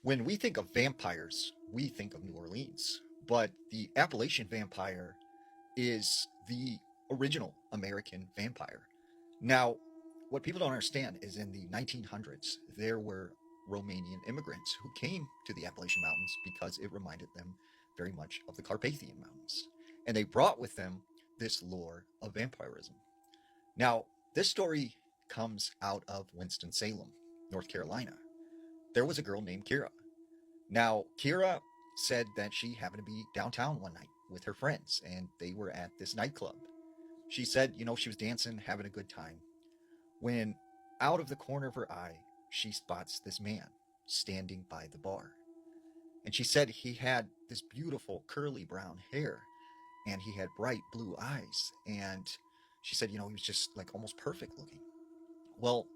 When we think of vampires, we think of New Orleans, but the Appalachian vampire is the original American vampire. Now, what people don't understand is in the 1900s, there were Romanian immigrants who came to the Appalachian Mountains because it reminded them very much of the Carpathian Mountains. And they brought with them this lore of vampirism. Now, this story comes out of Winston-Salem, North Carolina. There was a girl named Kira. Now, Kira said that she happened to be downtown one night with her friends and they were at this nightclub. She said, she was dancing, having a good time, when out of the corner of her eye, she spots this man standing by the bar. And she said he had this beautiful curly brown hair and he had bright blue eyes. And she said, he was just like almost perfect looking. Well,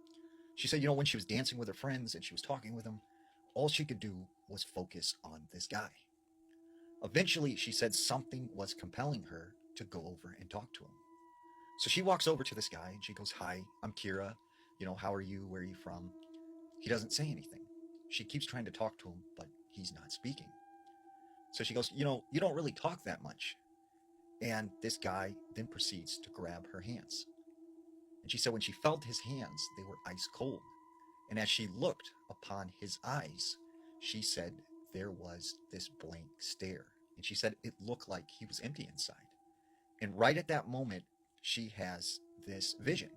she said, when she was dancing with her friends and she was talking with them, all she could do was focus on this guy. Eventually, she said something was compelling her to go over and talk to him. So she walks over to this guy and she goes, "Hi, I'm Kira. How are you? Where are you from?" He doesn't say anything. She keeps trying to talk to him, but he's not speaking. So she goes, "You don't really talk that much." And this guy then proceeds to grab her hands. And she said when she felt his hands, they were ice cold. And as she looked upon his eyes, she said there was this blank stare. And she said it looked like he was empty inside. And right at that moment, she has this vision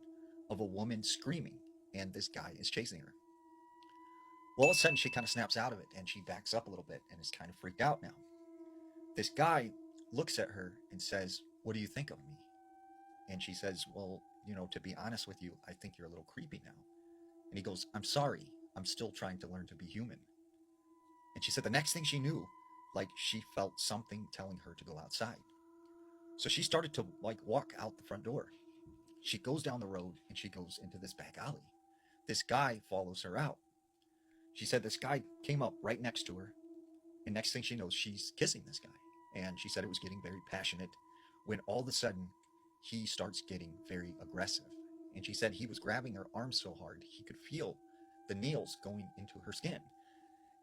of a woman screaming, and this guy is chasing her. Well, all of a sudden, she kind of snaps out of it and she backs up a little bit and is kind of freaked out now. This guy looks at her and says, "What do you think of me?" And she says, "Well, to be honest with you, I think you're a little creepy now." And he goes, "I'm sorry. I'm still trying to learn to be human." And she said the next thing she knew, like she felt something telling her to go outside. So she started to like walk out the front door. She goes down the road and she goes into this back alley. This guy follows her out. She said this guy came up right next to her. And next thing she knows, she's kissing this guy. And she said it was getting very passionate when all of a sudden he starts getting very aggressive. And she said he was grabbing her arm so hard he could feel the nails going into her skin.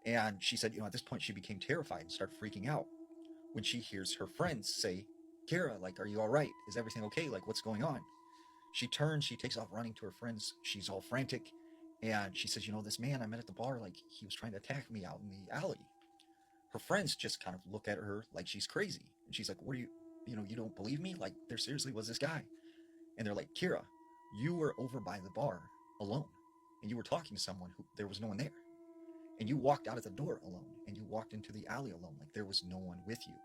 And she said, at this point she became terrified and started freaking out when she hears her friends say, "Kara, like, are you all right? Is everything okay? Like, what's going on?" She turns, she takes off running to her friends. She's all frantic. And she says, "This man I met at the bar, like, he was trying to attack me out in the alley." Her friends just kind of look at her like she's crazy. And she's like, "What are you, you don't believe me? Like, there seriously was this guy." And they're like, "Kira, you were over by the bar alone. And you were talking to someone who there was no one there. And you walked out of the door alone. And you walked into the alley alone. Like, there was no one with you."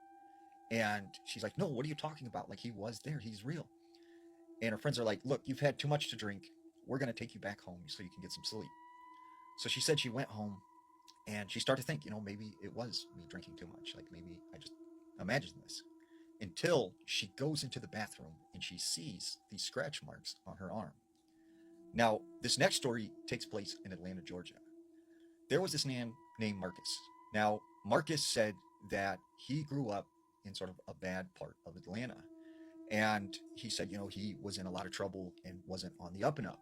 And she's like, "No, what are you talking about? Like, he was there. He's real." And her friends are like, "Look, you've had too much to drink. We're going to take you back home so you can get some sleep." So she said she went home and she started to think, maybe it was me drinking too much. Like maybe I just imagined this. Until she goes into the bathroom and she sees these scratch marks on her arm. Now, this next story takes place in Atlanta, Georgia. There was this man named Marcus. Now, Marcus said that he grew up in sort of a bad part of Atlanta. And he said, he was in a lot of trouble and wasn't on the up and up.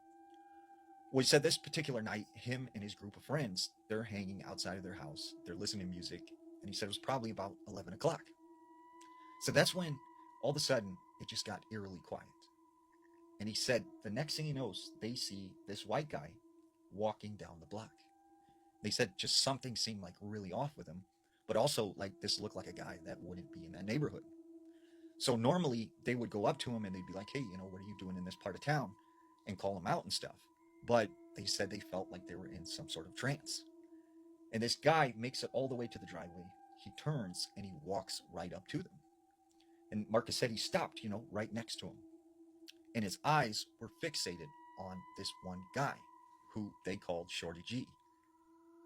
Well, he said this particular night, him and his group of friends, they're hanging outside of their house. They're listening to music. And he said it was probably about 11 o'clock. So that's when all of a sudden it just got eerily quiet. And he said the next thing he knows, they see this white guy walking down the block. They said just something seemed like really off with him, but also like this looked like a guy that wouldn't be in that neighborhood. So normally they would go up to him and they'd be like, "Hey, what are you doing in this part of town?" and call him out and stuff. But they said they felt like they were in some sort of trance. And this guy makes it all the way to the driveway. He turns and he walks right up to them. And Marcus said he stopped, right next to him. And his eyes were fixated on this one guy who they called Shorty G.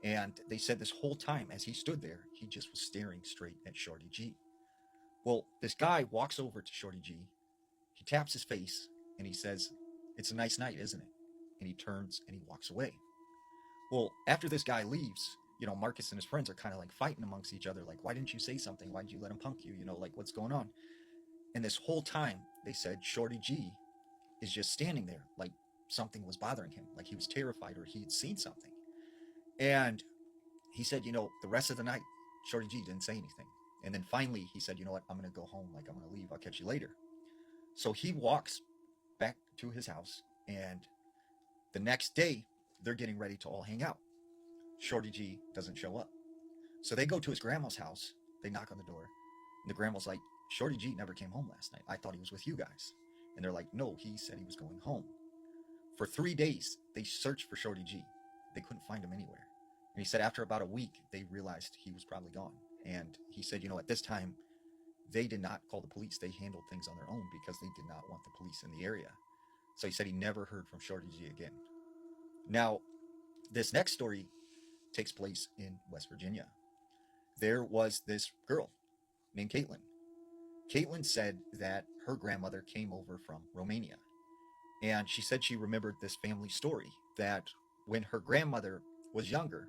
And they said this whole time as he stood there, he just was staring straight at Shorty G. Well, this guy walks over to Shorty G. He taps his face and he says, "It's a nice night, isn't it?" And he turns and he walks away. Well, after this guy leaves, Marcus and his friends are kind of like fighting amongst each other. Like, "Why didn't you say something? Why did you let him punk you? Like, what's going on?" And this whole time, they said Shorty G is just standing there like something was bothering him. Like he was terrified or he had seen something. And He said, the rest of the night, Shorty G didn't say anything. And then finally, he said, you know what, I'm going to go home. Like, I'm going to leave. I'll catch you later. So he walks back to his house, and the next day, they're getting ready to all hang out. Shorty G doesn't show up. So they go to his grandma's house. They knock on the door, and the grandma's like, Shorty G never came home last night. I thought he was with you guys. And they're like, no, he said he was going home. For 3 days, they searched for Shorty G. They couldn't find him anywhere. And he said after about a week, they realized he was probably gone. And he said, at this time, they did not call the police. They handled things on their own because they did not want the police in the area. So he said he never heard from Shorty G again. Now, this next story takes place in West Virginia. There was this girl named Caitlin. Caitlin said that her grandmother came over from Romania. And she said she remembered this family story that when her grandmother was younger,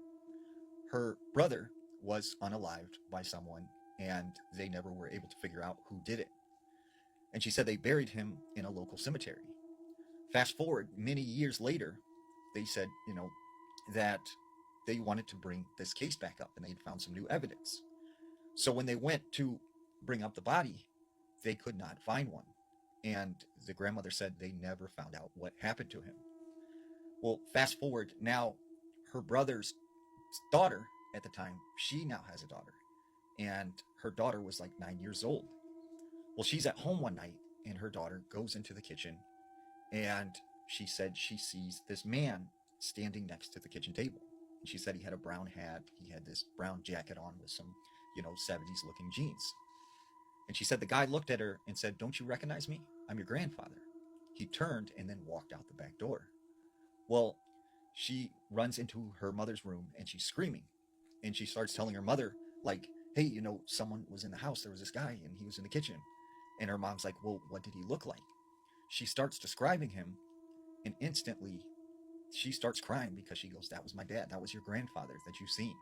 her brother was unalived by someone and they never were able to figure out who did it. And she said they buried him in a local cemetery. Fast forward many years later, they said, that they wanted to bring this case back up and they'd found some new evidence. So when they went to bring up the body, they could not find one. And the grandmother said they never found out what happened to him. Well, fast forward now, her brother's daughter at the time, she now has a daughter. And her daughter was like 9 years old. Well, she's at home one night and her daughter goes into the kitchen and she said she sees this man standing next to the kitchen table. And she said he had a brown hat, he had this brown jacket on with some, 70s looking jeans. And she said the guy looked at her and said, "Don't you recognize me? I'm your grandfather." He turned and then walked out the back door. Well, she runs into her mother's room and she's screaming. And she starts telling her mother, like, hey, someone was in the house. There was this guy and he was in the kitchen. And her mom's like, well, what did he look like? She starts describing him and instantly she starts crying because she goes, that was my dad. That was your grandfather that you've seen.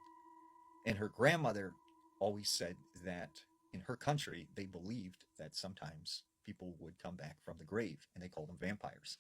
And her grandmother always said that in her country, they believed that sometimes people would come back from the grave and they called them vampires.